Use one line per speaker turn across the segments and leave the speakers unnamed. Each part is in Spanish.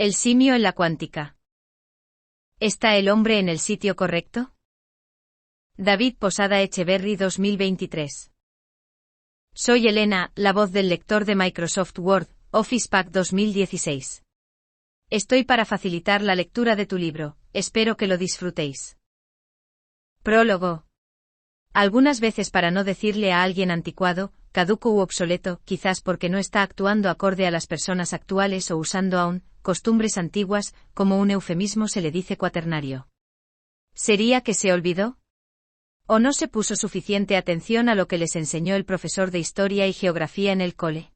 El simio en la cuántica. ¿Está el hombre en el sitio correcto? David Posada Echeverry 2023. Soy Elena, la voz del lector de Microsoft Word, Office Pack 2016. Estoy para facilitar la lectura de tu libro, espero que lo disfrutéis. Prólogo. Algunas veces para no decirle a alguien anticuado, caduco u obsoleto, quizás porque no está actuando acorde a las personas actuales o usando aún costumbres antiguas, como un eufemismo se le dice cuaternario. ¿Sería que se olvidó? ¿O no se puso suficiente atención a lo que les enseñó el profesor de historia y geografía en el cole?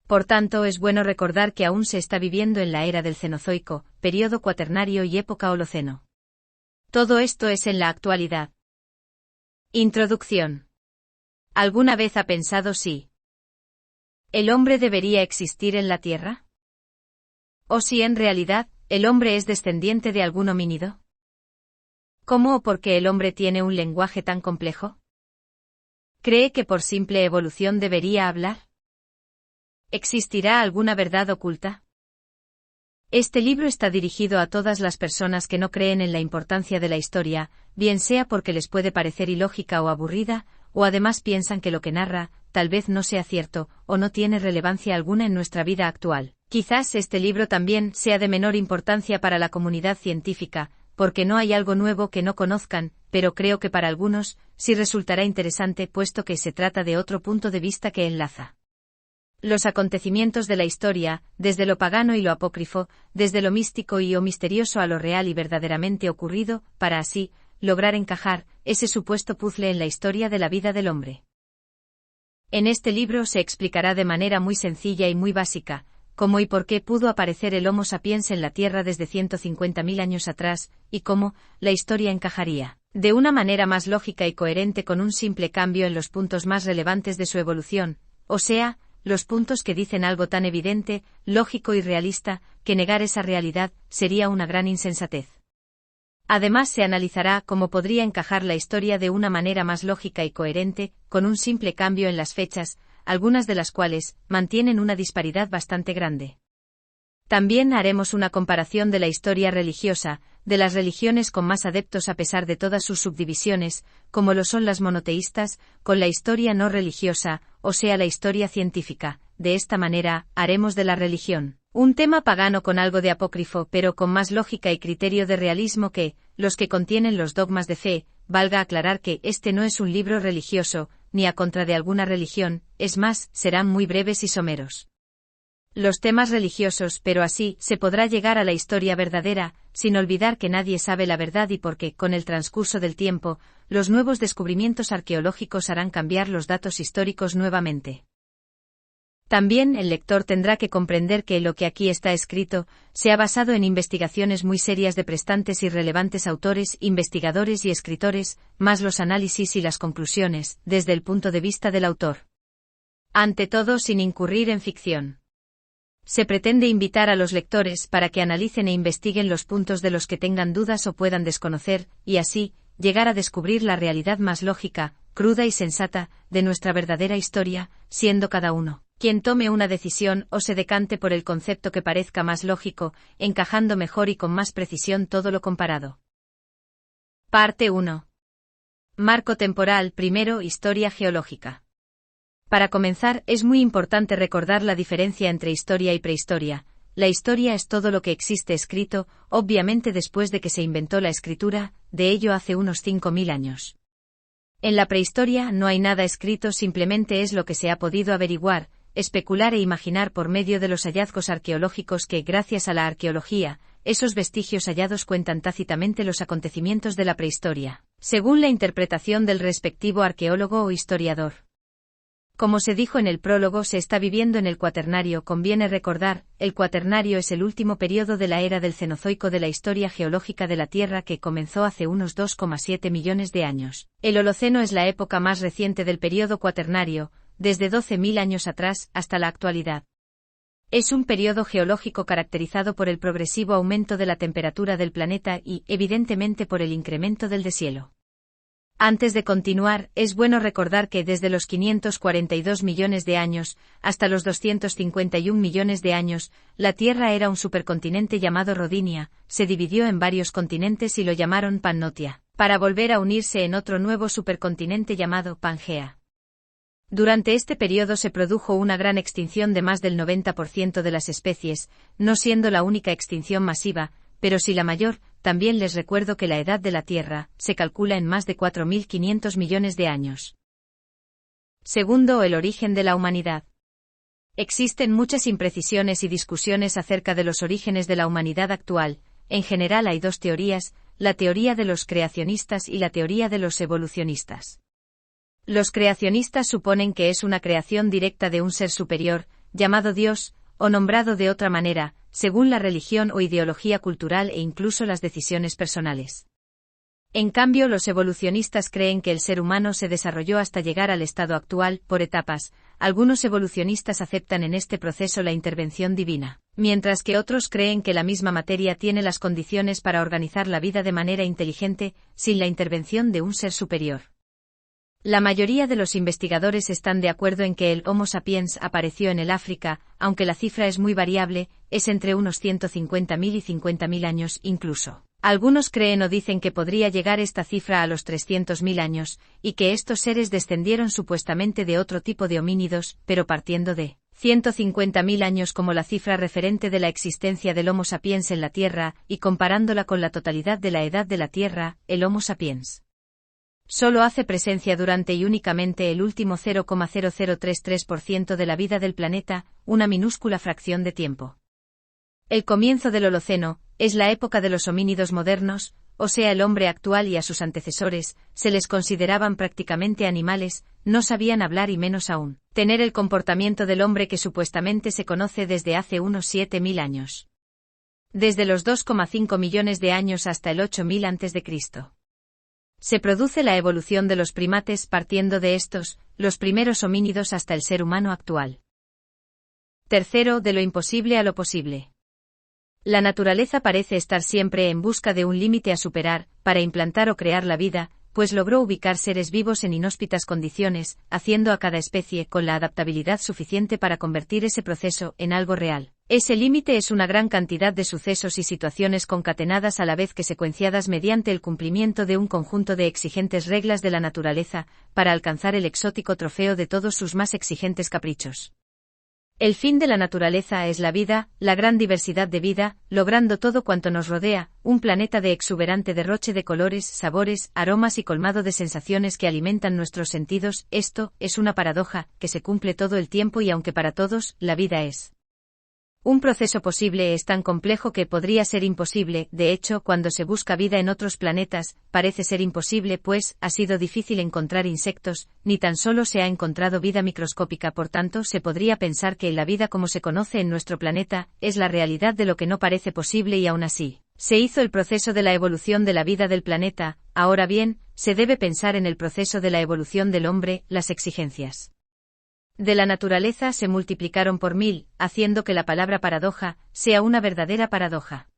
Por tanto, es bueno recordar que aún se está viviendo en la era del Cenozoico, período cuaternario y época Holoceno. Todo esto es en la actualidad. Introducción. ¿Alguna vez ha pensado si el hombre debería existir en la Tierra? ¿O si en realidad, el hombre es descendiente de algún homínido? ¿Cómo o por qué el hombre tiene un lenguaje tan complejo? ¿Cree que por simple evolución debería hablar? ¿Existirá alguna verdad oculta? Este libro está dirigido a todas las personas que no creen en la importancia de la historia, bien sea porque les puede parecer ilógica o aburrida, o además piensan que lo que narra, tal vez no sea cierto, o no tiene relevancia alguna en nuestra vida actual. Quizás este libro también sea de menor importancia para la comunidad científica, porque no hay algo nuevo que no conozcan, pero creo que para algunos, sí resultará interesante puesto que se trata de otro punto de vista que enlaza los acontecimientos de la historia, desde lo pagano y lo apócrifo, desde lo místico y o misterioso a lo real y verdaderamente ocurrido, para así, lograr encajar ese supuesto puzzle en la historia de la vida del hombre. En este libro se explicará de manera muy sencilla y muy básica, cómo y por qué pudo aparecer el Homo sapiens en la Tierra desde 150.000 años atrás, y cómo la historia encajaría de una manera más lógica y coherente con un simple cambio en los puntos más relevantes de su evolución, o sea, los puntos que dicen algo tan evidente, lógico y realista, que negar esa realidad sería una gran insensatez. Además se analizará cómo podría encajar la historia de una manera más lógica y coherente, con un simple cambio en las fechas, algunas de las cuales mantienen una disparidad bastante grande. También haremos una comparación de la historia religiosa, de las religiones con más adeptos a pesar de todas sus subdivisiones, como lo son las monoteístas, con la historia no religiosa, o sea la historia científica. De esta manera, haremos de la religión un tema pagano con algo de apócrifo pero con más lógica y criterio de realismo que los que contienen los dogmas de fe. Valga aclarar que este no es un libro religioso, ni a contra de alguna religión, es más, serán muy breves y someros los temas religiosos, pero así se podrá llegar a la historia verdadera, sin olvidar que nadie sabe la verdad y porque, con el transcurso del tiempo, los nuevos descubrimientos arqueológicos harán cambiar los datos históricos nuevamente. También el lector tendrá que comprender que lo que aquí está escrito se ha basado en investigaciones muy serias de prestantes y relevantes autores, investigadores y escritores, más los análisis y las conclusiones, desde el punto de vista del autor. Ante todo, sin incurrir en ficción. Se pretende invitar a los lectores para que analicen e investiguen los puntos de los que tengan dudas o puedan desconocer, y así, llegar a descubrir la realidad más lógica, cruda y sensata, de nuestra verdadera historia, siendo cada uno quien tome una decisión o se decante por el concepto que parezca más lógico, encajando mejor y con más precisión todo lo comparado. Parte 1. Marco temporal. Primero, historia geológica. Para comenzar, es muy importante recordar la diferencia entre historia y prehistoria. La historia es todo lo que existe escrito, obviamente después de que se inventó la escritura, de ello hace unos 5.000 años. En la prehistoria no hay nada escrito, simplemente es lo que se ha podido averiguar, especular e imaginar por medio de los hallazgos arqueológicos que, gracias a la arqueología, esos vestigios hallados cuentan tácitamente los acontecimientos de la prehistoria, según la interpretación del respectivo arqueólogo o historiador. Como se dijo en el prólogo, se está viviendo en el Cuaternario. Conviene recordar, el Cuaternario es el último periodo de la era del Cenozoico de la historia geológica de la Tierra que comenzó hace unos 2,7 millones de años. El Holoceno es la época más reciente del periodo Cuaternario, desde 12.000 años atrás hasta la actualidad. Es un periodo geológico caracterizado por el progresivo aumento de la temperatura del planeta y, evidentemente, por el incremento del deshielo. Antes de continuar, es bueno recordar que desde los 542 millones de años hasta los 251 millones de años, la Tierra era un supercontinente llamado Rodinia, se dividió en varios continentes y lo llamaron Pannotia, para volver a unirse en otro nuevo supercontinente llamado Pangea. Durante este periodo se produjo una gran extinción de más del 90% de las especies, no siendo la única extinción masiva, pero sí la mayor. También les recuerdo que la edad de la Tierra se calcula en más de 4.500 millones de años. Segundo, el origen de la humanidad. Existen muchas imprecisiones y discusiones acerca de los orígenes de la humanidad actual. En general hay dos teorías, la teoría de los creacionistas y la teoría de los evolucionistas. Los creacionistas suponen que es una creación directa de un ser superior, llamado Dios, o nombrado de otra manera, según la religión o ideología cultural e incluso las decisiones personales. En cambio, los evolucionistas creen que el ser humano se desarrolló hasta llegar al estado actual, por etapas. Algunos evolucionistas aceptan en este proceso la intervención divina, mientras que otros creen que la misma materia tiene las condiciones para organizar la vida de manera inteligente, sin la intervención de un ser superior. La mayoría de los investigadores están de acuerdo en que el Homo sapiens apareció en el África, aunque la cifra es muy variable, es entre unos 150.000 y 50.000 años incluso. Algunos creen o dicen que podría llegar esta cifra a los 300.000 años, y que estos seres descendieron supuestamente de otro tipo de homínidos, pero partiendo de 150.000 años como la cifra referente de la existencia del Homo sapiens en la Tierra, y comparándola con la totalidad de la edad de la Tierra, el Homo sapiens solo hace presencia durante y únicamente el último 0,0033% de la vida del planeta, una minúscula fracción de tiempo. El comienzo del Holoceno es la época de los homínidos modernos, o sea el hombre actual, y a sus antecesores se les consideraban prácticamente animales, no sabían hablar y menos aún tener el comportamiento del hombre que supuestamente se conoce desde hace unos 7.000 años. Desde los 2,5 millones de años hasta el 8.000 a.C. Se produce la evolución de los primates partiendo de estos, los primeros homínidos hasta el ser humano actual. Tercero, de lo imposible a lo posible. La naturaleza parece estar siempre en busca de un límite a superar, para implantar o crear la vida, pues logró ubicar seres vivos en inhóspitas condiciones, haciendo a cada especie con la adaptabilidad suficiente para convertir ese proceso en algo real. Ese límite es una gran cantidad de sucesos y situaciones concatenadas a la vez que secuenciadas mediante el cumplimiento de un conjunto de exigentes reglas de la naturaleza, para alcanzar el exótico trofeo de todos sus más exigentes caprichos. El fin de la naturaleza es la vida, la gran diversidad de vida, logrando todo cuanto nos rodea, un planeta de exuberante derroche de colores, sabores, aromas y colmado de sensaciones que alimentan nuestros sentidos. Esto es una paradoja, que se cumple todo el tiempo, y aunque para todos, la vida es un proceso posible, es tan complejo que podría ser imposible. De hecho, cuando se busca vida en otros planetas, parece ser imposible, pues ha sido difícil encontrar insectos, ni tan solo se ha encontrado vida microscópica. Por tanto, se podría pensar que la vida como se conoce en nuestro planeta es la realidad de lo que no parece posible, y aún así se hizo el proceso de la evolución de la vida del planeta. Ahora bien, se debe pensar en el proceso de la evolución del hombre. Las exigencias de la naturaleza se multiplicaron por 1000, haciendo que la palabra paradoja sea una verdadera paradoja.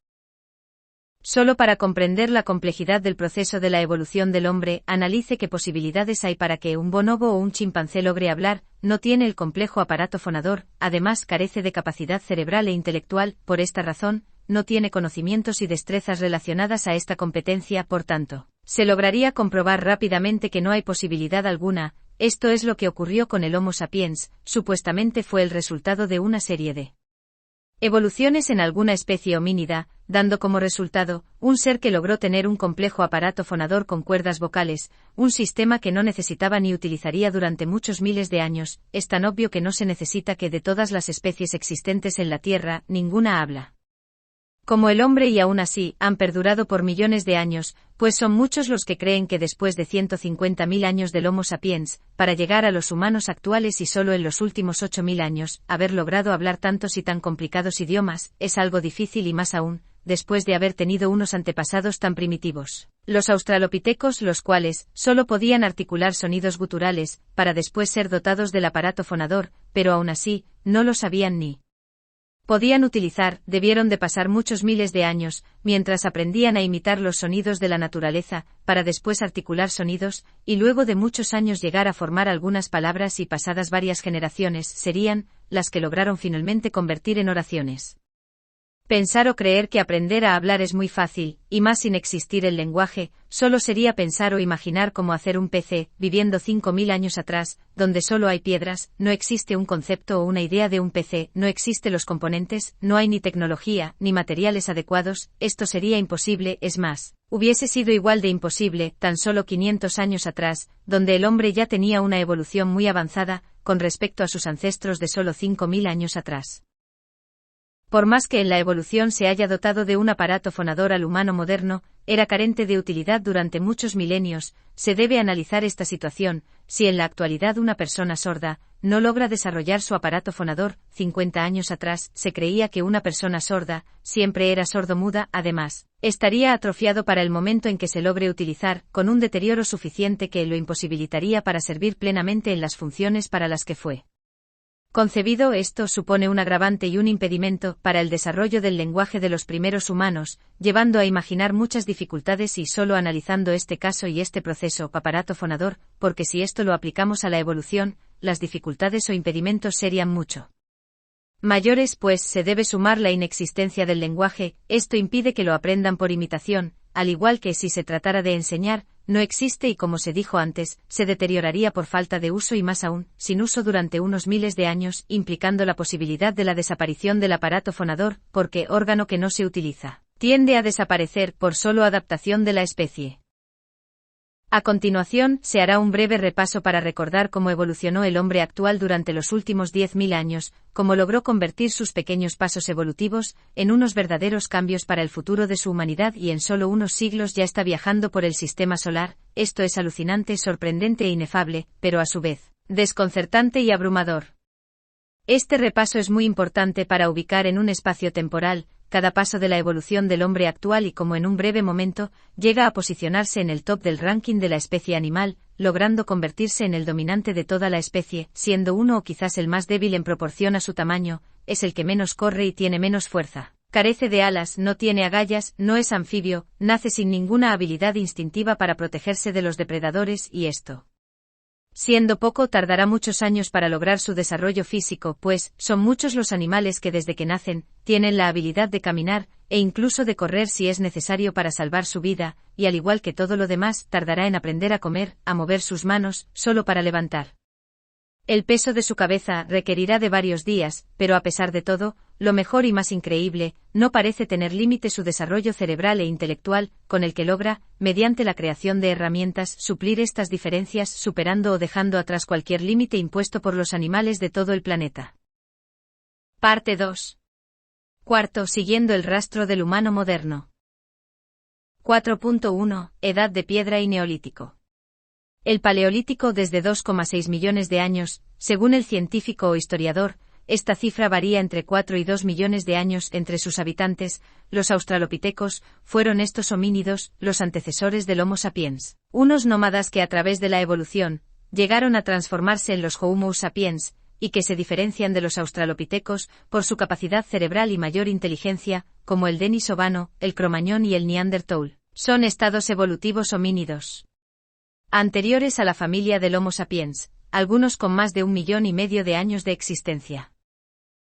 Solo para comprender la complejidad del proceso de la evolución del hombre, analice qué posibilidades hay para que un bonobo o un chimpancé logre hablar. No tiene el complejo aparato fonador, además carece de capacidad cerebral e intelectual. Por esta razón, no tiene conocimientos y destrezas relacionadas a esta competencia. Por tanto, se lograría comprobar rápidamente que no hay posibilidad alguna. Esto es lo que ocurrió con el Homo sapiens, supuestamente fue el resultado de una serie de evoluciones en alguna especie homínida, dando como resultado un ser que logró tener un complejo aparato fonador con cuerdas vocales, un sistema que no necesitaba ni utilizaría durante muchos miles de años. Es tan obvio que no se necesita que de todas las especies existentes en la Tierra, ninguna habla como el hombre, y aún así han perdurado por millones de años, pues son muchos los que creen que después de 150.000 años del Homo sapiens, para llegar a los humanos actuales y solo en los últimos 8.000 años, haber logrado hablar tantos y tan complicados idiomas, es algo difícil, y más aún, después de haber tenido unos antepasados tan primitivos, los australopitecos, los cuales solo podían articular sonidos guturales, para después ser dotados del aparato fonador, pero aún así, no lo sabían ni Debieron de pasar muchos miles de años, mientras aprendían a imitar los sonidos de la naturaleza, para después articular sonidos, y luego de muchos años llegar a formar algunas palabras y pasadas varias generaciones serían, las que lograron finalmente convertir en oraciones. Pensar o creer que aprender a hablar es muy fácil, y más sin existir el lenguaje, solo sería pensar o imaginar cómo hacer un PC, viviendo 5000 años atrás, donde solo hay piedras, no existe un concepto o una idea de un PC, no existen los componentes, no hay ni tecnología, ni materiales adecuados, esto sería imposible, es más, hubiese sido igual de imposible, tan solo 500 años atrás, donde el hombre ya tenía una evolución muy avanzada, con respecto a sus ancestros de solo 5000 años atrás. Por más que en la evolución se haya dotado de un aparato fonador al humano moderno, era carente de utilidad durante muchos milenios. Se debe analizar esta situación, si en la actualidad una persona sorda no logra desarrollar su aparato fonador, 50 años atrás se creía que una persona sorda siempre era sordomuda, además, estaría atrofiado para el momento en que se logre utilizar, con un deterioro suficiente que lo imposibilitaría para servir plenamente en las funciones para las que fue concebido. Esto supone un agravante y un impedimento para el desarrollo del lenguaje de los primeros humanos, llevando a imaginar muchas dificultades y solo analizando este caso y este proceso aparato fonador, porque si esto lo aplicamos a la evolución, las dificultades o impedimentos serían mucho mayores, pues se debe sumar la inexistencia del lenguaje. Esto impide que lo aprendan por imitación, al igual que si se tratara de enseñar, no existe y como se dijo antes, se deterioraría por falta de uso y más aún, sin uso durante unos miles de años, implicando la posibilidad de la desaparición del aparato fonador, porque órgano que no se utiliza tiende a desaparecer por solo adaptación de la especie. A continuación, se hará un breve repaso para recordar cómo evolucionó el hombre actual durante los últimos 10.000 años, cómo logró convertir sus pequeños pasos evolutivos en unos verdaderos cambios para el futuro de su humanidad y en solo unos siglos ya está viajando por el sistema solar. Esto es alucinante, sorprendente e inefable, pero a su vez, desconcertante y abrumador. Este repaso es muy importante para ubicar en un espacio temporal cada paso de la evolución del hombre actual y cómo en un breve momento llega a posicionarse en el top del ranking de la especie animal, logrando convertirse en el dominante de toda la especie, siendo uno o quizás el más débil en proporción a su tamaño, es el que menos corre y tiene menos fuerza. Carece de alas, no tiene agallas, no es anfibio, nace sin ninguna habilidad instintiva para protegerse de los depredadores y esto, siendo poco, tardará muchos años para lograr su desarrollo físico, pues son muchos los animales que desde que nacen tienen la habilidad de caminar e incluso de correr si es necesario para salvar su vida, y al igual que todo lo demás, tardará en aprender a comer, a mover sus manos, solo para levantar el peso de su cabeza requerirá de varios días, pero a pesar de todo, lo mejor y más increíble, no parece tener límite su desarrollo cerebral e intelectual, con el que logra, mediante la creación de herramientas, suplir estas diferencias, superando o dejando atrás cualquier límite impuesto por los animales de todo el planeta. Parte 2. Cuarto, siguiendo el rastro del humano moderno. 4.1. Edad de piedra y neolítico. El Paleolítico desde 2,6 millones de años, según el científico o historiador, esta cifra varía entre 4 y 2 millones de años entre sus habitantes. Los australopitecos fueron estos homínidos, los antecesores del Homo sapiens, unos nómadas que a través de la evolución llegaron a transformarse en los Homo sapiens, y que se diferencian de los australopitecos por su capacidad cerebral y mayor inteligencia, como el denisovano, el cromañón y el neanderthal. Son estados evolutivos homínidos anteriores a la familia del Homo sapiens, algunos con más de 1,5 millones de años de existencia.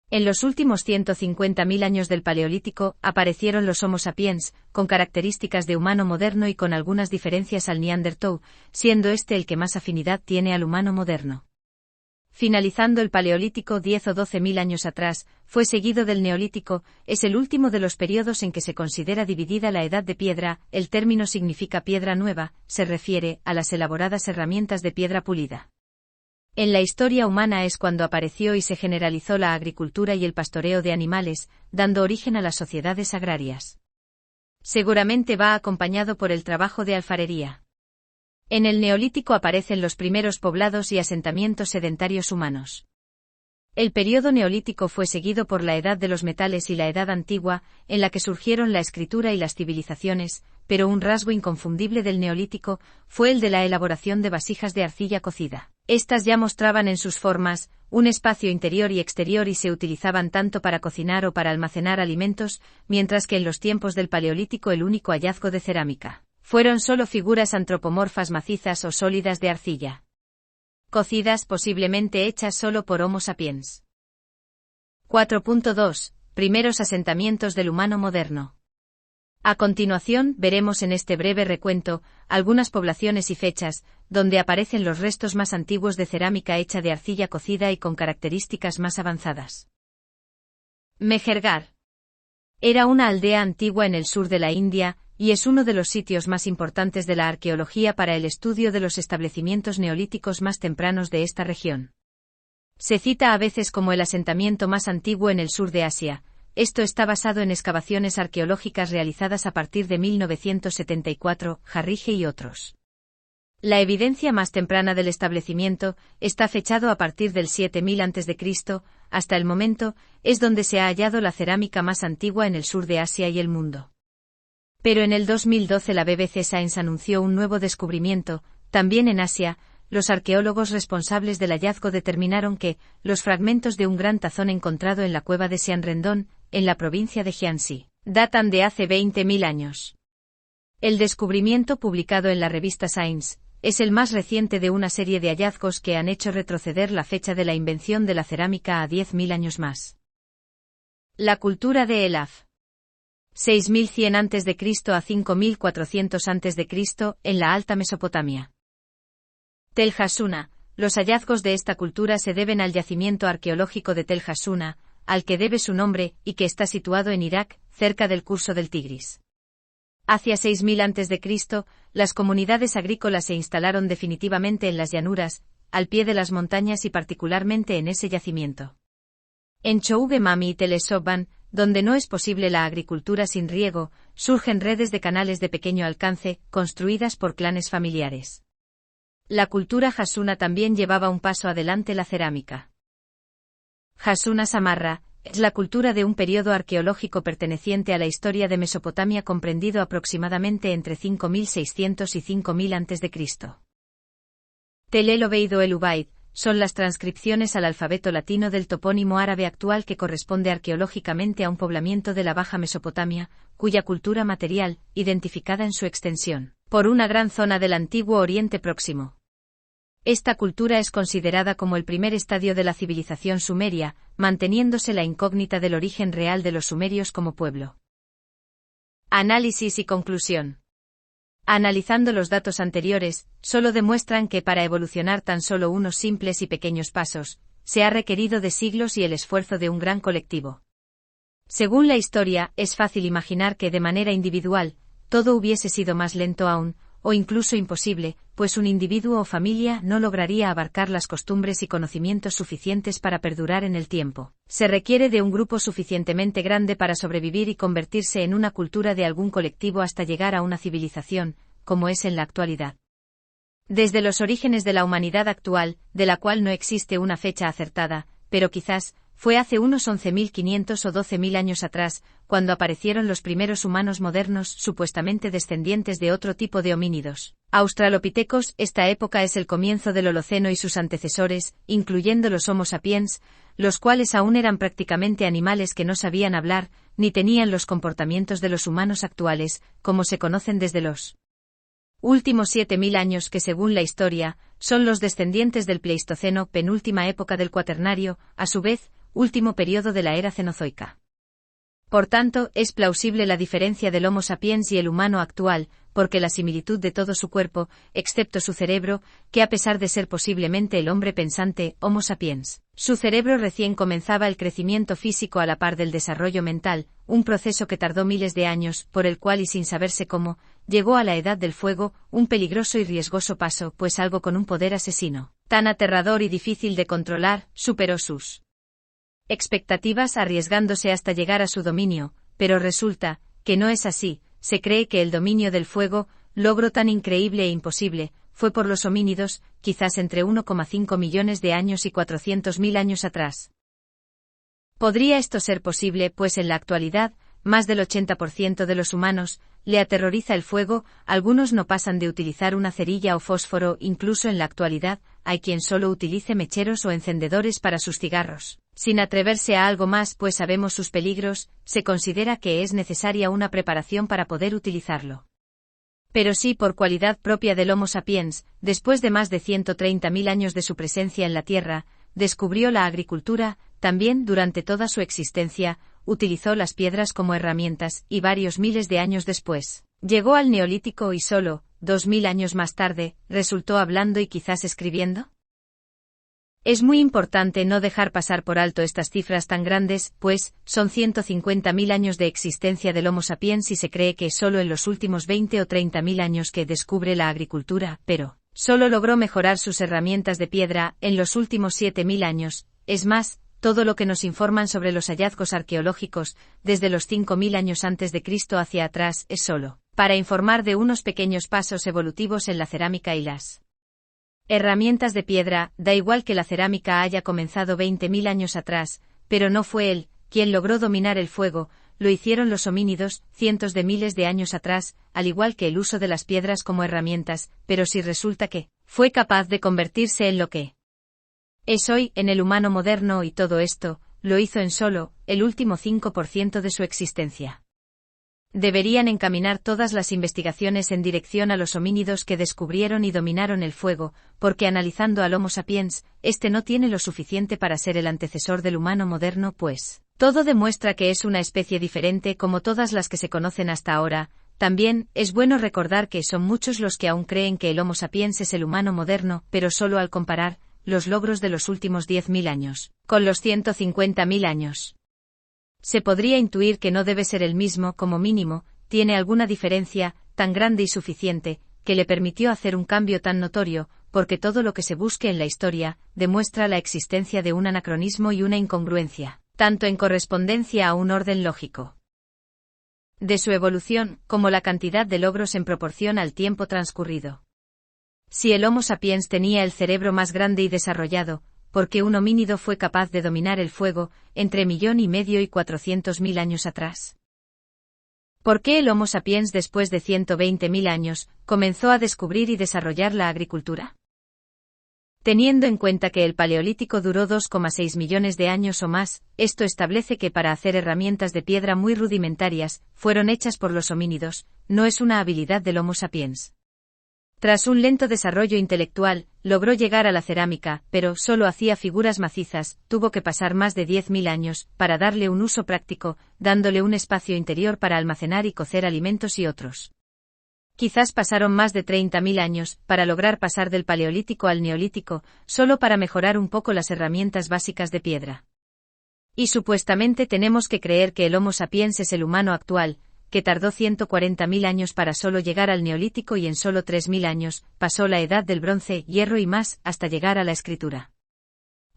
En los últimos 150.000 años del Paleolítico aparecieron los Homo sapiens, con características de humano moderno y con algunas diferencias al Neanderthal, siendo este el que más afinidad tiene al humano moderno. Finalizando el Paleolítico 10 o 12.000 años atrás, fue seguido del Neolítico, es el último de los periodos en que se considera dividida la edad de piedra. El término significa piedra nueva, se refiere a las elaboradas herramientas de piedra pulida. En la historia humana es cuando apareció y se generalizó la agricultura y el pastoreo de animales, dando origen a las sociedades agrarias. Seguramente va acompañado por el trabajo de alfarería. En el Neolítico aparecen los primeros poblados y asentamientos sedentarios humanos. El período neolítico fue seguido por la Edad de los Metales y la Edad Antigua, en la que surgieron la escritura y las civilizaciones, pero un rasgo inconfundible del Neolítico fue el de la elaboración de vasijas de arcilla cocida. Estas ya mostraban en sus formas un espacio interior y exterior y se utilizaban tanto para cocinar o para almacenar alimentos, mientras que en los tiempos del Paleolítico el único hallazgo de cerámica fueron solo figuras antropomorfas macizas o sólidas de arcilla. Cocidas, posiblemente hechas solo por Homo sapiens. 4.2. Primeros asentamientos del humano moderno. A continuación, veremos en este breve recuento algunas poblaciones y fechas, donde aparecen los restos más antiguos de cerámica hecha de arcilla cocida y con características más avanzadas. Mehergar. Era una aldea antigua en el sur de la India, y es uno de los sitios más importantes de la arqueología para el estudio de los establecimientos neolíticos más tempranos de esta región. Se cita a veces como el asentamiento más antiguo en el sur de Asia. Esto está basado en excavaciones arqueológicas realizadas a partir de 1974, Jarrige y otros. La evidencia más temprana del establecimiento está fechado a partir del 7000 a.C., hasta el momento, es donde se ha hallado la cerámica más antigua en el sur de Asia y el mundo. Pero en el 2012 la BBC Science anunció un nuevo descubrimiento, también en Asia. Los arqueólogos responsables del hallazgo determinaron que los fragmentos de un gran tazón encontrado en la cueva de Xianrendón, en la provincia de Jiangxi, datan de hace 20.000 años. El descubrimiento publicado en la revista Science es el más reciente de una serie de hallazgos que han hecho retroceder la fecha de la invención de la cerámica a 10.000 años más. La cultura de Elaf. 6100 a.C. a 5400 a.C. en la Alta Mesopotamia. Tel Hassuna. Los hallazgos de esta cultura se deben al yacimiento arqueológico de Tel Hassuna, al que debe su nombre, y que está situado en Irak, cerca del curso del Tigris. Hacia 6000 a.C., las comunidades agrícolas se instalaron definitivamente en las llanuras, al pie de las montañas y particularmente en ese yacimiento. En Chouge-Mami y Telesoban, donde no es posible la agricultura sin riego, surgen redes de canales de pequeño alcance, construidas por clanes familiares. La cultura Hassuna también llevaba un paso adelante la cerámica. Hassuna Samarra es la cultura de un periodo arqueológico perteneciente a la historia de Mesopotamia comprendido aproximadamente entre 5600 y 5000 a.C. Tel el Obeid o el Ubaid son las transcripciones al alfabeto latino del topónimo árabe actual que corresponde arqueológicamente a un poblamiento de la Baja Mesopotamia, cuya cultura material, identificada en su extensión por una gran zona del antiguo Oriente Próximo. Esta cultura es considerada como el primer estadio de la civilización sumeria, manteniéndose la incógnita del origen real de los sumerios como pueblo. Análisis y conclusión. Analizando los datos anteriores, solo demuestran que para evolucionar tan solo unos simples y pequeños pasos, se ha requerido de siglos y el esfuerzo de un gran colectivo. Según la historia, es fácil imaginar que de manera individual, todo hubiese sido más lento aún, o incluso imposible, pues un individuo o familia no lograría abarcar las costumbres y conocimientos suficientes para perdurar en el tiempo. Se requiere de un grupo suficientemente grande para sobrevivir y convertirse en una cultura de algún colectivo hasta llegar a una civilización, como es en la actualidad. Desde los orígenes de la humanidad actual, de la cual no existe una fecha acertada, pero quizás fue hace unos 11.500 o 12.000 años atrás, cuando aparecieron los primeros humanos modernos supuestamente descendientes de otro tipo de homínidos. Australopithecus. Esta época es el comienzo del Holoceno y sus antecesores, incluyendo los Homo sapiens, los cuales aún eran prácticamente animales que no sabían hablar, ni tenían los comportamientos de los humanos actuales, como se conocen desde los últimos 7.000 años que según la historia, son los descendientes del Pleistoceno, penúltima época del Cuaternario, a su vez, último periodo de la era cenozoica. Por tanto, es plausible la diferencia del Homo sapiens y el humano actual, porque la similitud de todo su cuerpo, excepto su cerebro, que a pesar de ser posiblemente el hombre pensante, Homo sapiens, su cerebro recién comenzaba el crecimiento físico a la par del desarrollo mental, un proceso que tardó miles de años, por el cual y sin saberse cómo, llegó a la edad del fuego, un peligroso y riesgoso paso, pues algo con un poder asesino, tan aterrador y difícil de controlar, superó sus expectativas arriesgándose hasta llegar a su dominio, pero resulta que no es así. Se cree que el dominio del fuego, logro tan increíble e imposible, fue por los homínidos, quizás entre 1,5 millones de años y 400.000 años atrás. ¿Podría esto ser posible? Pues en la actualidad, más del 80% de los humanos, le aterroriza el fuego, algunos no pasan de utilizar una cerilla o fósforo, incluso en la actualidad, hay quien solo utilice mecheros o encendedores para sus cigarros. Sin atreverse a algo más pues sabemos sus peligros, se considera que es necesaria una preparación para poder utilizarlo. Pero sí por cualidad propia del Homo sapiens, después de más de 130.000 años de su presencia en la Tierra, descubrió la agricultura, también durante toda su existencia, utilizó las piedras como herramientas, y varios miles de años después, llegó al Neolítico y solo, 2000 años más tarde, resultó hablando y quizás escribiendo. Es muy importante no dejar pasar por alto estas cifras tan grandes, pues, son 150.000 años de existencia del Homo sapiens y se cree que solo en los últimos 20 o 30.000 años que descubre la agricultura, pero solo logró mejorar sus herramientas de piedra en los últimos 7.000 años, es más, todo lo que nos informan sobre los hallazgos arqueológicos, desde los 5.000 años antes de Cristo hacia atrás, es solo para informar de unos pequeños pasos evolutivos en la cerámica y las herramientas de piedra. Da igual que la cerámica haya comenzado 20.000 años atrás, pero no fue él quien logró dominar el fuego, lo hicieron los homínidos, cientos de miles de años atrás, al igual que el uso de las piedras como herramientas, pero si resulta que fue capaz de convertirse en lo que es hoy, en el humano moderno, y todo esto, lo hizo en solo, el último 5% de su existencia. Deberían encaminar todas las investigaciones en dirección a los homínidos que descubrieron y dominaron el fuego, porque analizando al Homo sapiens, este no tiene lo suficiente para ser el antecesor del humano moderno, pues todo demuestra que es una especie diferente como todas las que se conocen hasta ahora. También, es bueno recordar que son muchos los que aún creen que el Homo sapiens es el humano moderno, pero solo al comparar los logros de los últimos 10.000 años con los 150.000 años. Se podría intuir que no debe ser el mismo, como mínimo, tiene alguna diferencia, tan grande y suficiente, que le permitió hacer un cambio tan notorio, porque todo lo que se busque en la historia, demuestra la existencia de un anacronismo y una incongruencia, tanto en correspondencia a un orden lógico de su evolución, como la cantidad de logros en proporción al tiempo transcurrido. Si el Homo sapiens tenía el cerebro más grande y desarrollado, ¿por qué un homínido fue capaz de dominar el fuego, entre 1,5 millones y 400.000 años atrás? ¿Por qué el Homo sapiens después de 120.000 años, comenzó a descubrir y desarrollar la agricultura? Teniendo en cuenta que el Paleolítico duró 2,6 millones de años o más, esto establece que para hacer herramientas de piedra muy rudimentarias, fueron hechas por los homínidos, no es una habilidad del Homo sapiens. Tras un lento desarrollo intelectual, logró llegar a la cerámica, pero solo hacía figuras macizas, tuvo que pasar más de 10.000 años, para darle un uso práctico, dándole un espacio interior para almacenar y cocer alimentos y otros. Quizás pasaron más de 30.000 años, para lograr pasar del Paleolítico al Neolítico, solo para mejorar un poco las herramientas básicas de piedra. Y supuestamente tenemos que creer que el Homo sapiens es el humano actual, que tardó 140.000 años para solo llegar al Neolítico y en solo 3.000 años, pasó la Edad del Bronce, Hierro y más, hasta llegar a la escritura.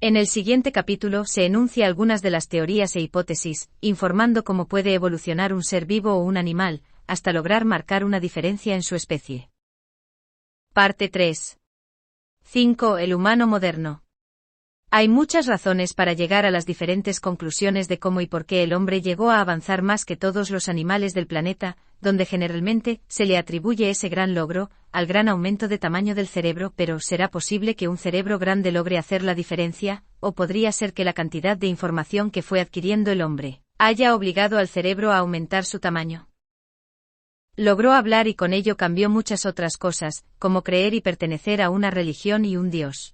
En el siguiente capítulo se enuncia algunas de las teorías e hipótesis, informando cómo puede evolucionar un ser vivo o un animal, hasta lograr marcar una diferencia en su especie. Parte 3. 5. El humano moderno. Hay muchas razones para llegar a las diferentes conclusiones de cómo y por qué el hombre llegó a avanzar más que todos los animales del planeta, donde generalmente se le atribuye ese gran logro, al gran aumento de tamaño del cerebro. Pero ¿será posible que un cerebro grande logre hacer la diferencia, o podría ser que la cantidad de información que fue adquiriendo el hombre haya obligado al cerebro a aumentar su tamaño? Logró hablar y con ello cambió muchas otras cosas, como creer y pertenecer a una religión y un dios.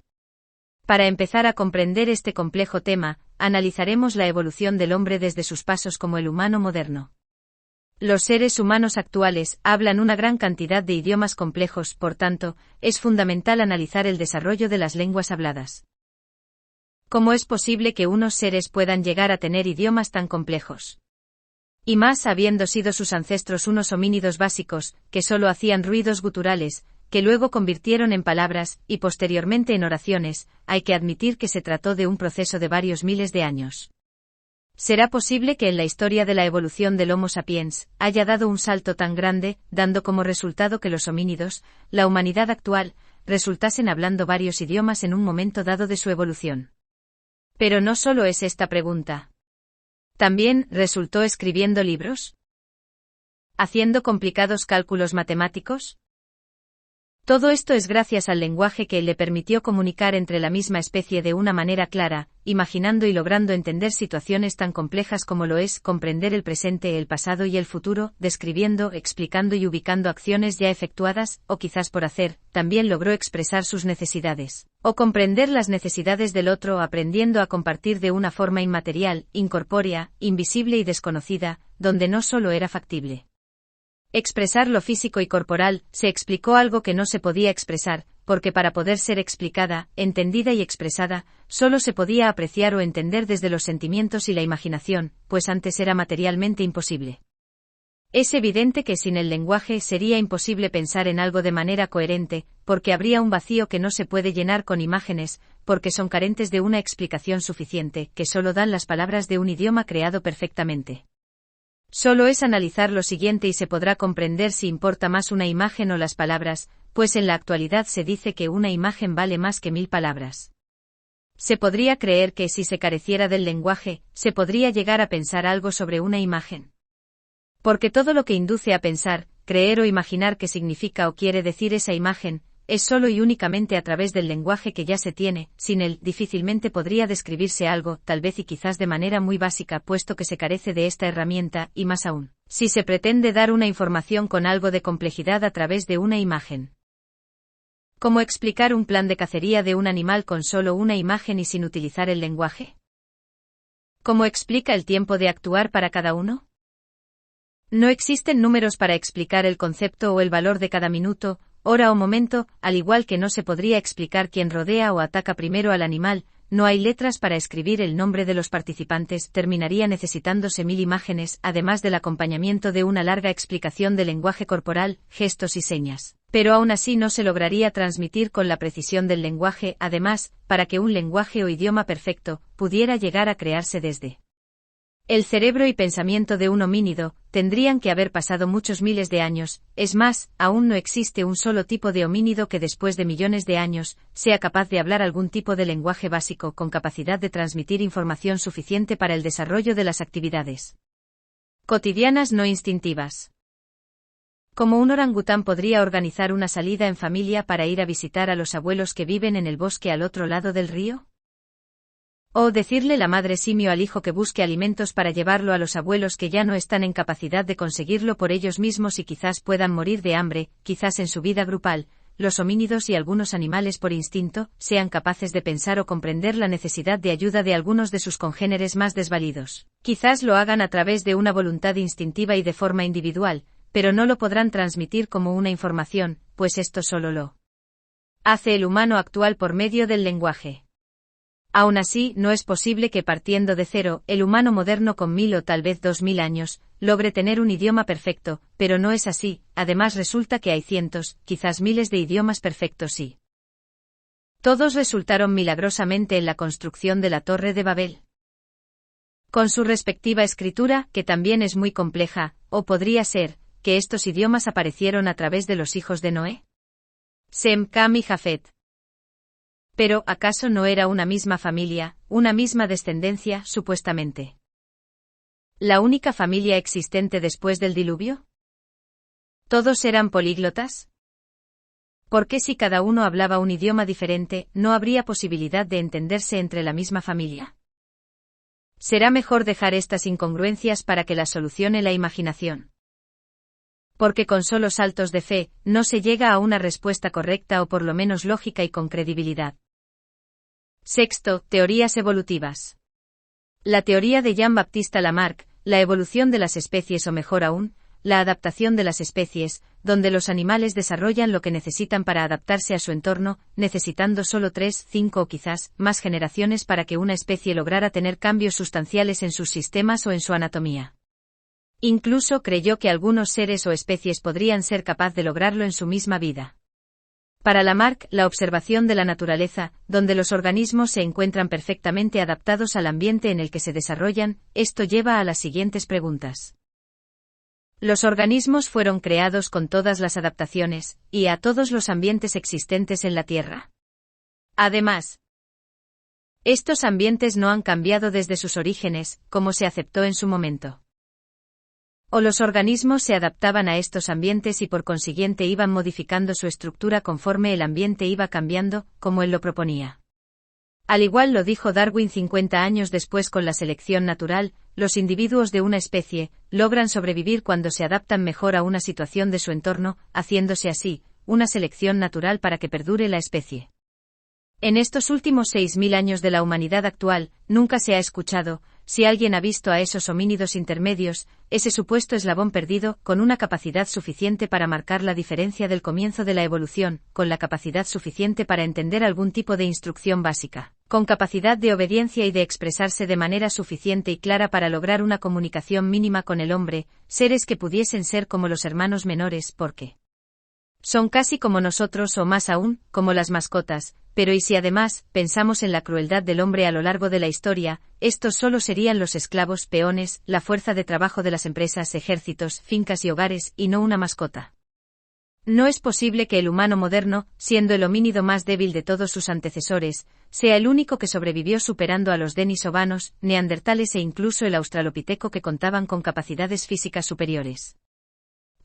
Para empezar a comprender este complejo tema, analizaremos la evolución del hombre desde sus pasos como el humano moderno. Los seres humanos actuales hablan una gran cantidad de idiomas complejos, por tanto, es fundamental analizar el desarrollo de las lenguas habladas. ¿Cómo es posible que unos seres puedan llegar a tener idiomas tan complejos? Y más habiendo sido sus ancestros unos homínidos básicos, que solo hacían ruidos guturales, que luego convirtieron en palabras, y posteriormente en oraciones, hay que admitir que se trató de un proceso de varios miles de años. ¿Será posible que en la historia de la evolución del Homo sapiens, haya dado un salto tan grande, dando como resultado que los homínidos, la humanidad actual, resultasen hablando varios idiomas en un momento dado de su evolución? Pero no solo es esta pregunta. ¿También resultó escribiendo libros? ¿Haciendo complicados cálculos matemáticos? Todo esto es gracias al lenguaje que le permitió comunicar entre la misma especie de una manera clara, imaginando y logrando entender situaciones tan complejas como lo es comprender el presente, el pasado y el futuro, describiendo, explicando y ubicando acciones ya efectuadas, o quizás por hacer. También logró expresar sus necesidades, o comprender las necesidades del otro, aprendiendo a compartir de una forma inmaterial, incorpórea, invisible y desconocida, donde no solo era factible expresar lo físico y corporal, se explicó algo que no se podía expresar, porque para poder ser explicada, entendida y expresada, solo se podía apreciar o entender desde los sentimientos y la imaginación, pues antes era materialmente imposible. Es evidente que sin el lenguaje sería imposible pensar en algo de manera coherente, porque habría un vacío que no se puede llenar con imágenes, porque son carentes de una explicación suficiente, que solo dan las palabras de un idioma creado perfectamente. Solo es analizar lo siguiente y se podrá comprender si importa más una imagen o las palabras, pues en la actualidad se dice que una imagen vale más que 1000 palabras. Se podría creer que si se careciera del lenguaje, se podría llegar a pensar algo sobre una imagen. Porque todo lo que induce a pensar, creer o imaginar qué significa o quiere decir esa imagen, es solo y únicamente a través del lenguaje que ya se tiene. Sin él, difícilmente podría describirse algo, tal vez y quizás de manera muy básica, puesto que se carece de esta herramienta, y más aún, si se pretende dar una información con algo de complejidad a través de una imagen. ¿Cómo explicar un plan de cacería de un animal con solo una imagen y sin utilizar el lenguaje? ¿Cómo explica el tiempo de actuar para cada uno? No existen números para explicar el concepto o el valor de cada minuto, hora o momento, al igual que no se podría explicar quién rodea o ataca primero al animal. No hay letras para escribir el nombre de los participantes, terminaría necesitándose 1000 imágenes, además del acompañamiento de una larga explicación de lenguaje corporal, gestos y señas. Pero aún así no se lograría transmitir con la precisión del lenguaje. Además, para que un lenguaje o idioma perfecto pudiera llegar a crearse desde el cerebro y pensamiento de un homínido, tendrían que haber pasado muchos miles de años. Es más, aún no existe un solo tipo de homínido que después de millones de años, sea capaz de hablar algún tipo de lenguaje básico con capacidad de transmitir información suficiente para el desarrollo de las actividades cotidianas no instintivas. Como un orangután podría organizar una salida en familia para ir a visitar a los abuelos que viven en el bosque al otro lado del río. O decirle la madre simio al hijo que busque alimentos para llevarlo a los abuelos que ya no están en capacidad de conseguirlo por ellos mismos y quizás puedan morir de hambre. Quizás en su vida grupal, los homínidos y algunos animales por instinto, sean capaces de pensar o comprender la necesidad de ayuda de algunos de sus congéneres más desvalidos. Quizás lo hagan a través de una voluntad instintiva y de forma individual, pero no lo podrán transmitir como una información, pues esto solo lo hace el humano actual por medio del lenguaje. Aún así, no es posible que partiendo de cero, el humano moderno con 1000 o tal vez 2000 años, logre tener un idioma perfecto, pero no es así. Además resulta que hay cientos, quizás miles de idiomas perfectos y todos resultaron milagrosamente en la construcción de la Torre de Babel. Con su respectiva escritura, que también es muy compleja, o podría ser, que estos idiomas aparecieron a través de los hijos de Noé. Sem, Cam y Jafet. Pero, ¿acaso no era una misma familia, una misma descendencia, supuestamente? ¿La única familia existente después del diluvio? ¿Todos eran políglotas? ¿Por qué si cada uno hablaba un idioma diferente, no habría posibilidad de entenderse entre la misma familia? Será mejor dejar estas incongruencias para que las solucione la imaginación. Porque con solo saltos de fe, no se llega a una respuesta correcta o por lo menos lógica y con credibilidad. Sexto, teorías evolutivas. La teoría de Jean-Baptiste Lamarck, la evolución de las especies o mejor aún, la adaptación de las especies, donde los animales desarrollan lo que necesitan para adaptarse a su entorno, necesitando solo 3, 5 o quizás más generaciones para que una especie lograra tener cambios sustanciales en sus sistemas o en su anatomía. Incluso creyó que algunos seres o especies podrían ser capaz de lograrlo en su misma vida. Para Lamarck, la observación de la naturaleza, donde los organismos se encuentran perfectamente adaptados al ambiente en el que se desarrollan, esto lleva a las siguientes preguntas. Los organismos fueron creados con todas las adaptaciones, y a todos los ambientes existentes en la Tierra. Además, estos ambientes no han cambiado desde sus orígenes, como se aceptó en su momento. O los organismos se adaptaban a estos ambientes y por consiguiente iban modificando su estructura conforme el ambiente iba cambiando, como él lo proponía. Al igual lo dijo Darwin 50 años después con la selección natural, los individuos de una especie logran sobrevivir cuando se adaptan mejor a una situación de su entorno, haciéndose así una selección natural para que perdure la especie. En estos últimos 6.000 años de la humanidad actual, nunca se ha escuchado, si alguien ha visto a esos homínidos intermedios, ese supuesto eslabón perdido, con una capacidad suficiente para marcar la diferencia del comienzo de la evolución, con la capacidad suficiente para entender algún tipo de instrucción básica, con capacidad de obediencia y de expresarse de manera suficiente y clara para lograr una comunicación mínima con el hombre, seres que pudiesen ser como los hermanos menores, porque son casi como nosotros o más aún, como las mascotas, pero y si además pensamos en la crueldad del hombre a lo largo de la historia, estos solo serían los esclavos, peones, la fuerza de trabajo de las empresas, ejércitos, fincas y hogares, y no una mascota. No es posible que el humano moderno, siendo el homínido más débil de todos sus antecesores, sea el único que sobrevivió superando a los denisovanos, neandertales e incluso el australopiteco que contaban con capacidades físicas superiores.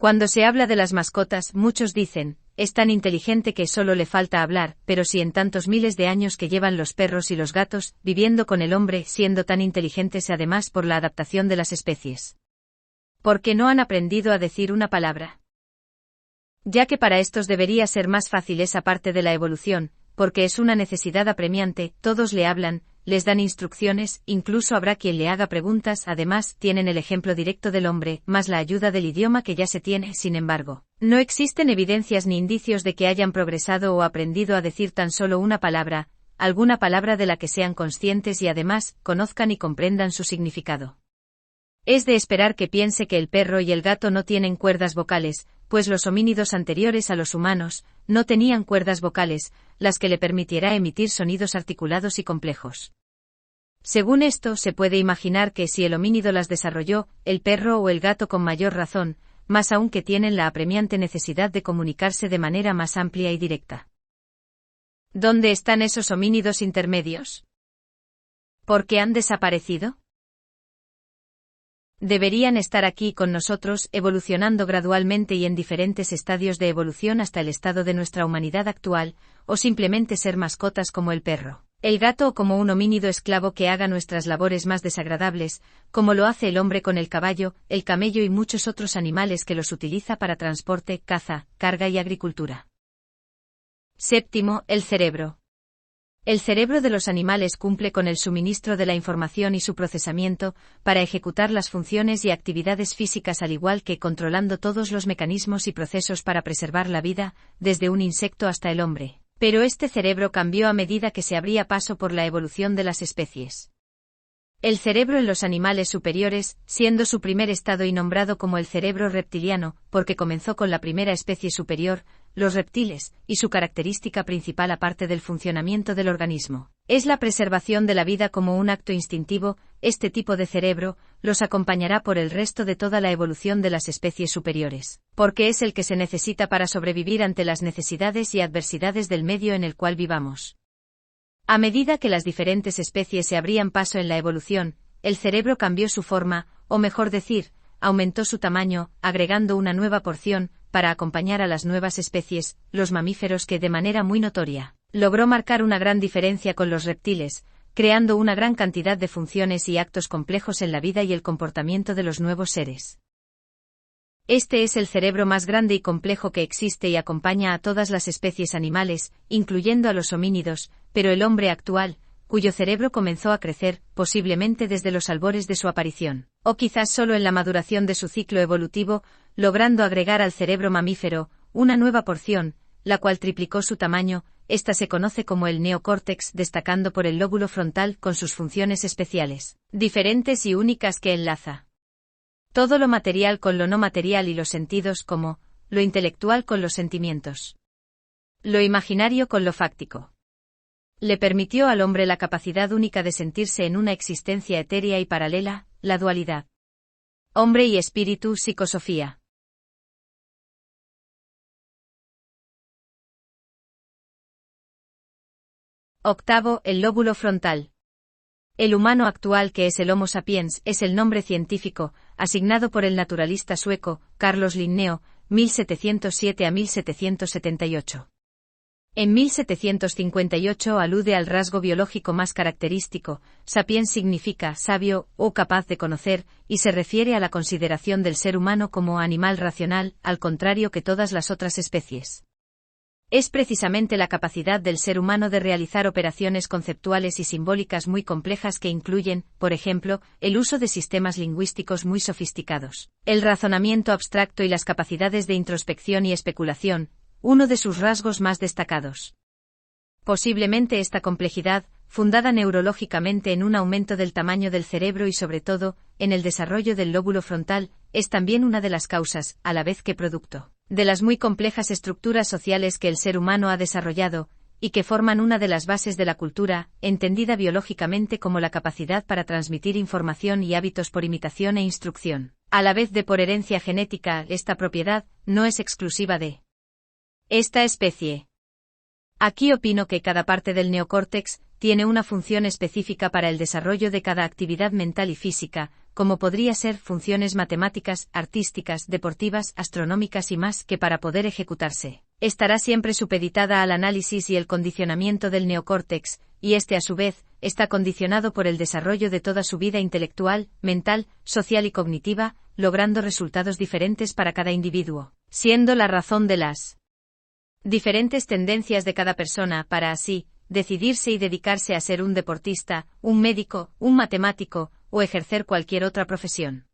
Cuando se habla de las mascotas, muchos dicen, es tan inteligente que solo le falta hablar, pero si en tantos miles de años que llevan los perros y los gatos, viviendo con el hombre, siendo tan inteligentes además por la adaptación de las especies. ¿Por qué no han aprendido a decir una palabra? Ya que para estos debería ser más fácil esa parte de la evolución, porque es una necesidad apremiante, todos le hablan, les dan instrucciones, incluso habrá quien le haga preguntas, además, tienen el ejemplo directo del hombre, más la ayuda del idioma que ya se tiene, sin embargo. No existen evidencias ni indicios de que hayan progresado o aprendido a decir tan solo una palabra, alguna palabra de la que sean conscientes y además, conozcan y comprendan su significado. Es de esperar que piense que el perro y el gato no tienen cuerdas vocales, pues los homínidos anteriores a los humanos no tenían cuerdas vocales, las que le permitiera emitir sonidos articulados y complejos. Según esto, se puede imaginar que si el homínido las desarrolló, el perro o el gato con mayor razón, más aún que tienen la apremiante necesidad de comunicarse de manera más amplia y directa. ¿Dónde están esos homínidos intermedios? ¿Por qué han desaparecido? Deberían estar aquí con nosotros, evolucionando gradualmente y en diferentes estadios de evolución hasta el estado de nuestra humanidad actual, o simplemente ser mascotas como el perro, el gato o como un homínido esclavo que haga nuestras labores más desagradables, como lo hace el hombre con el caballo, el camello y muchos otros animales que los utiliza para transporte, caza, carga y agricultura. Séptimo, el cerebro. El cerebro de los animales cumple con el suministro de la información y su procesamiento, para ejecutar las funciones y actividades físicas al igual que controlando todos los mecanismos y procesos para preservar la vida, desde un insecto hasta el hombre. Pero este cerebro cambió a medida que se abría paso por la evolución de las especies. El cerebro en los animales superiores, siendo su primer estado y nombrado como el cerebro reptiliano, porque comenzó con la primera especie superior, los reptiles, y su característica principal aparte del funcionamiento del organismo, es la preservación de la vida como un acto instintivo. Este tipo de cerebro los acompañará por el resto de toda la evolución de las especies superiores, porque es el que se necesita para sobrevivir ante las necesidades y adversidades del medio en el cual vivamos. A medida que las diferentes especies se abrían paso en la evolución, el cerebro cambió su forma, o mejor decir, aumentó su tamaño, agregando una nueva porción, para acompañar a las nuevas especies, los mamíferos que de manera muy notoria, logró marcar una gran diferencia con los reptiles, creando una gran cantidad de funciones y actos complejos en la vida y el comportamiento de los nuevos seres. Este es el cerebro más grande y complejo que existe y acompaña a todas las especies animales, incluyendo a los homínidos, pero el hombre actual, cuyo cerebro comenzó a crecer, posiblemente desde los albores de su aparición, o quizás solo en la maduración de su ciclo evolutivo, logrando agregar al cerebro mamífero una nueva porción, la cual triplicó su tamaño. Esta se conoce como el neocórtex, destacando por el lóbulo frontal con sus funciones especiales, diferentes y únicas que enlaza todo lo material con lo no material y los sentidos como lo intelectual con los sentimientos, lo imaginario con lo fáctico. Le permitió al hombre la capacidad única de sentirse en una existencia etérea y paralela, la dualidad. Hombre y espíritu, psicosofía. Octavo, el lóbulo frontal. El humano actual, que es el Homo sapiens, es el nombre científico, asignado por el naturalista sueco, Carlos Linneo, 1707 a 1778. En 1758 alude al rasgo biológico más característico, sapiens significa sabio o capaz de conocer, y se refiere a la consideración del ser humano como animal racional, al contrario que todas las otras especies. Es precisamente la capacidad del ser humano de realizar operaciones conceptuales y simbólicas muy complejas que incluyen, por ejemplo, el uso de sistemas lingüísticos muy sofisticados, el razonamiento abstracto y las capacidades de introspección y especulación, uno de sus rasgos más destacados. Posiblemente esta complejidad, fundada neurológicamente en un aumento del tamaño del cerebro y sobre todo, en el desarrollo del lóbulo frontal, es también una de las causas, a la vez que producto, de las muy complejas estructuras sociales que el ser humano ha desarrollado, y que forman una de las bases de la cultura, entendida biológicamente como la capacidad para transmitir información y hábitos por imitación e instrucción. A la vez de por herencia genética, esta propiedad no es exclusiva de esta especie. Aquí opino que cada parte del neocórtex tiene una función específica para el desarrollo de cada actividad mental y física, como podría ser funciones matemáticas, artísticas, deportivas, astronómicas y más que para poder ejecutarse. Estará siempre supeditada al análisis y el condicionamiento del neocórtex, y este a su vez, está condicionado por el desarrollo de toda su vida intelectual, mental, social y cognitiva, logrando resultados diferentes para cada individuo, siendo la razón de las diferentes tendencias de cada persona para así, decidirse y dedicarse a ser un deportista, un médico, un matemático, o ejercer cualquier otra profesión.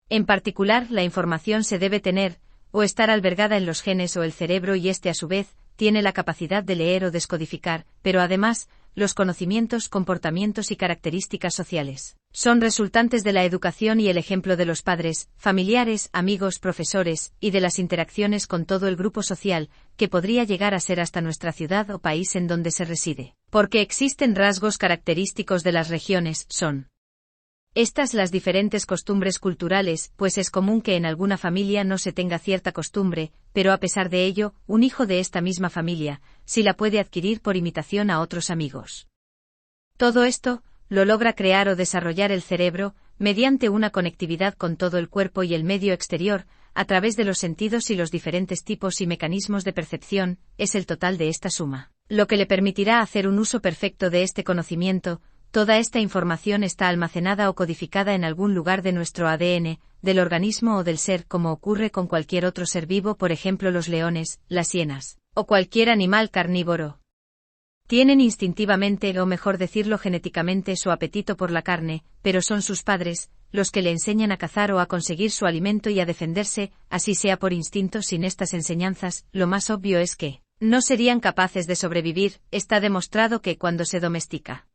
En particular, la información se debe tener, o estar albergada en los genes o el cerebro y este a su vez, tiene la capacidad de leer o descodificar, pero además, los conocimientos, comportamientos y características sociales son resultantes de la educación y el ejemplo de los padres, familiares, amigos, profesores, y de las interacciones con todo el grupo social, que podría llegar a ser hasta nuestra ciudad o país en donde se reside. Porque existen rasgos característicos de las regiones, son estas las diferentes costumbres culturales, pues es común que en alguna familia no se tenga cierta costumbre, pero a pesar de ello, un hijo de esta misma familia, sí la puede adquirir por imitación a otros amigos. Todo esto, lo logra crear o desarrollar el cerebro, mediante una conectividad con todo el cuerpo y el medio exterior, a través de los sentidos y los diferentes tipos y mecanismos de percepción, es el total de esta suma, lo que le permitirá hacer un uso perfecto de este conocimiento. Toda esta información está almacenada o codificada en algún lugar de nuestro ADN, del organismo o del ser, como ocurre con cualquier otro ser vivo, por ejemplo los leones, las hienas, o cualquier animal carnívoro. Tienen instintivamente, o mejor decirlo genéticamente, su apetito por la carne, pero son sus padres, los que le enseñan a cazar o a conseguir su alimento y a defenderse, así sea por instinto. Sin estas enseñanzas, lo más obvio es que no serían capaces de sobrevivir. Está demostrado que cuando se domestica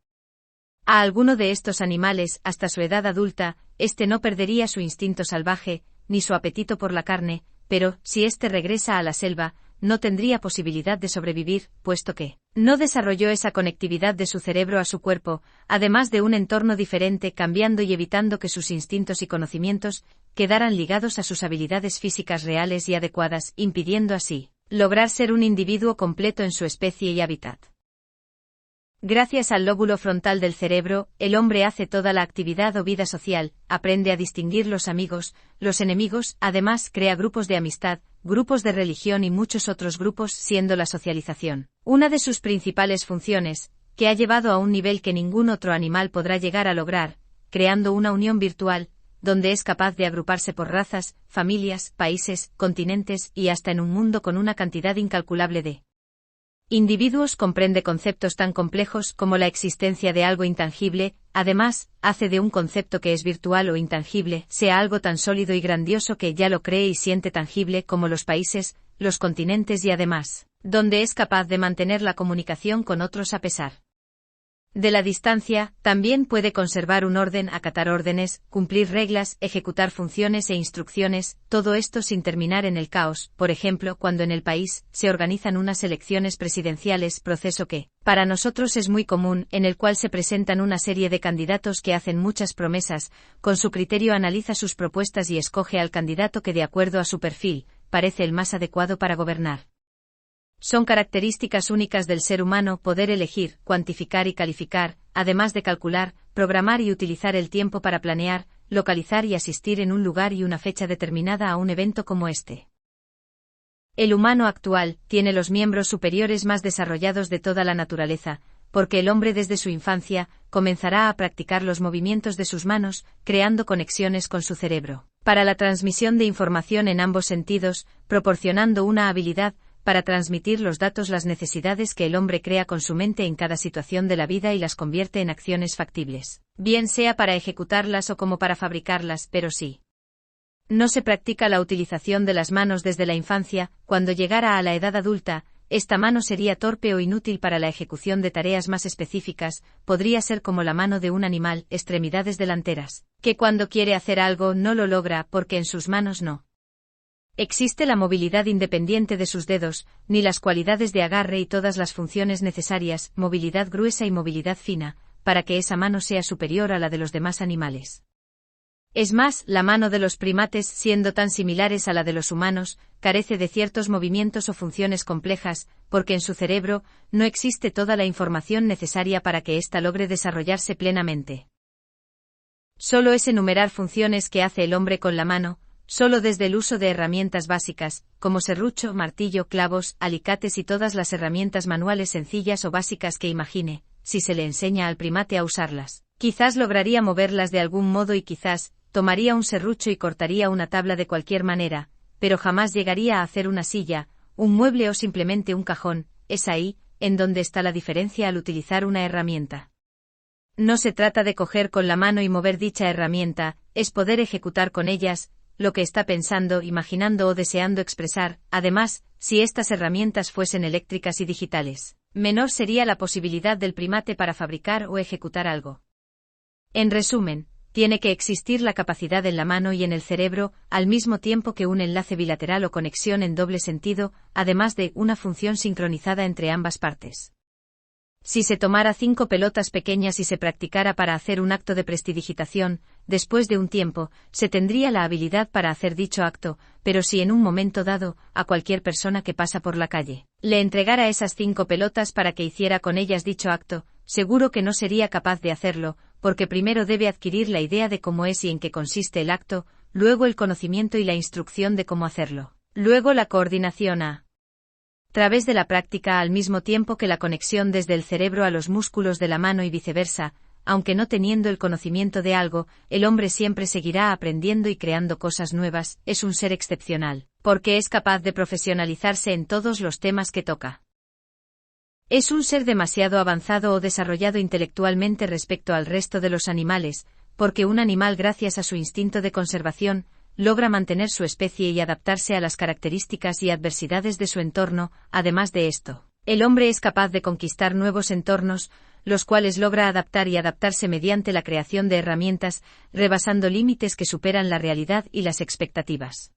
a alguno de estos animales hasta su edad adulta, éste no perdería su instinto salvaje, ni su apetito por la carne, pero, si éste regresa a la selva, no tendría posibilidad de sobrevivir, puesto que no desarrolló esa conectividad de su cerebro a su cuerpo, además de un entorno diferente, cambiando y evitando que sus instintos y conocimientos quedaran ligados a sus habilidades físicas reales y adecuadas, impidiendo así lograr ser un individuo completo en su especie y hábitat. Gracias al lóbulo frontal del cerebro, el hombre hace toda la actividad o vida social, aprende a distinguir los amigos, los enemigos, además crea grupos de amistad, grupos de religión y muchos otros grupos, siendo la socialización una de sus principales funciones, que ha llevado a un nivel que ningún otro animal podrá llegar a lograr, creando una unión virtual, donde es capaz de agruparse por razas, familias, países, continentes y hasta en un mundo con una cantidad incalculable de individuos. Comprende conceptos tan complejos como la existencia de algo intangible, además, hace de un concepto que es virtual o intangible, sea algo tan sólido y grandioso que ya lo cree y siente tangible como los países, los continentes y además, donde es capaz de mantener la comunicación con otros a pesar de la distancia. También puede conservar un orden, acatar órdenes, cumplir reglas, ejecutar funciones e instrucciones, todo esto sin terminar en el caos, por ejemplo, cuando en el país se organizan unas elecciones presidenciales, proceso que, para nosotros es muy común, en el cual se presentan una serie de candidatos que hacen muchas promesas, con su criterio analiza sus propuestas y escoge al candidato que de acuerdo a su perfil, parece el más adecuado para gobernar. Son características únicas del ser humano poder elegir, cuantificar y calificar, además de calcular, programar y utilizar el tiempo para planear, localizar y asistir en un lugar y una fecha determinada a un evento como este. El humano actual tiene los miembros superiores más desarrollados de toda la naturaleza, porque el hombre desde su infancia comenzará a practicar los movimientos de sus manos, creando conexiones con su cerebro, para la transmisión de información en ambos sentidos, proporcionando una habilidad para transmitir los datos, las necesidades que el hombre crea con su mente en cada situación de la vida y las convierte en acciones factibles, bien sea para ejecutarlas o como para fabricarlas, pero sí. No se practica la utilización de las manos desde la infancia, cuando llegara a la edad adulta, esta mano sería torpe o inútil para la ejecución de tareas más específicas, podría ser como la mano de un animal, extremidades delanteras, que cuando quiere hacer algo no lo logra porque en sus manos no existe la movilidad independiente de sus dedos, ni las cualidades de agarre y todas las funciones necesarias, movilidad gruesa y movilidad fina, para que esa mano sea superior a la de los demás animales. Es más, la mano de los primates, siendo tan similares a la de los humanos, carece de ciertos movimientos o funciones complejas, porque en su cerebro no existe toda la información necesaria para que ésta logre desarrollarse plenamente. Solo es enumerar funciones que hace el hombre con la mano, solo desde el uso de herramientas básicas, como serrucho, martillo, clavos, alicates y todas las herramientas manuales sencillas o básicas que imagine, si se le enseña al primate a usarlas. Quizás lograría moverlas de algún modo y quizás tomaría un serrucho y cortaría una tabla de cualquier manera, pero jamás llegaría a hacer una silla, un mueble o simplemente un cajón. Es ahí en donde está la diferencia al utilizar una herramienta. No se trata de coger con la mano y mover dicha herramienta, es poder ejecutar con ellas lo que está pensando, imaginando o deseando expresar. Además, si estas herramientas fuesen eléctricas y digitales, menor sería la posibilidad del primate para fabricar o ejecutar algo. En resumen, tiene que existir la capacidad en la mano y en el cerebro, al mismo tiempo que un enlace bilateral o conexión en doble sentido, además de una función sincronizada entre ambas partes. Si se tomara 5 pelotas pequeñas y se practicara para hacer un acto de prestidigitación, después de un tiempo, se tendría la habilidad para hacer dicho acto, pero si en un momento dado, a cualquier persona que pasa por la calle, le entregara esas 5 pelotas para que hiciera con ellas dicho acto, seguro que no sería capaz de hacerlo, porque primero debe adquirir la idea de cómo es y en qué consiste el acto, luego el conocimiento y la instrucción de cómo hacerlo, luego la coordinación a través de la práctica al mismo tiempo que la conexión desde el cerebro a los músculos de la mano y viceversa. Aunque no teniendo el conocimiento de algo, el hombre siempre seguirá aprendiendo y creando cosas nuevas. Es un ser excepcional, porque es capaz de profesionalizarse en todos los temas que toca. Es un ser demasiado avanzado o desarrollado intelectualmente respecto al resto de los animales, porque un animal, gracias a su instinto de conservación, logra mantener su especie y adaptarse a las características y adversidades de su entorno. Además de esto, el hombre es capaz de conquistar nuevos entornos, los cuales logra adaptar y adaptarse mediante la creación de herramientas, rebasando límites que superan la realidad y las expectativas.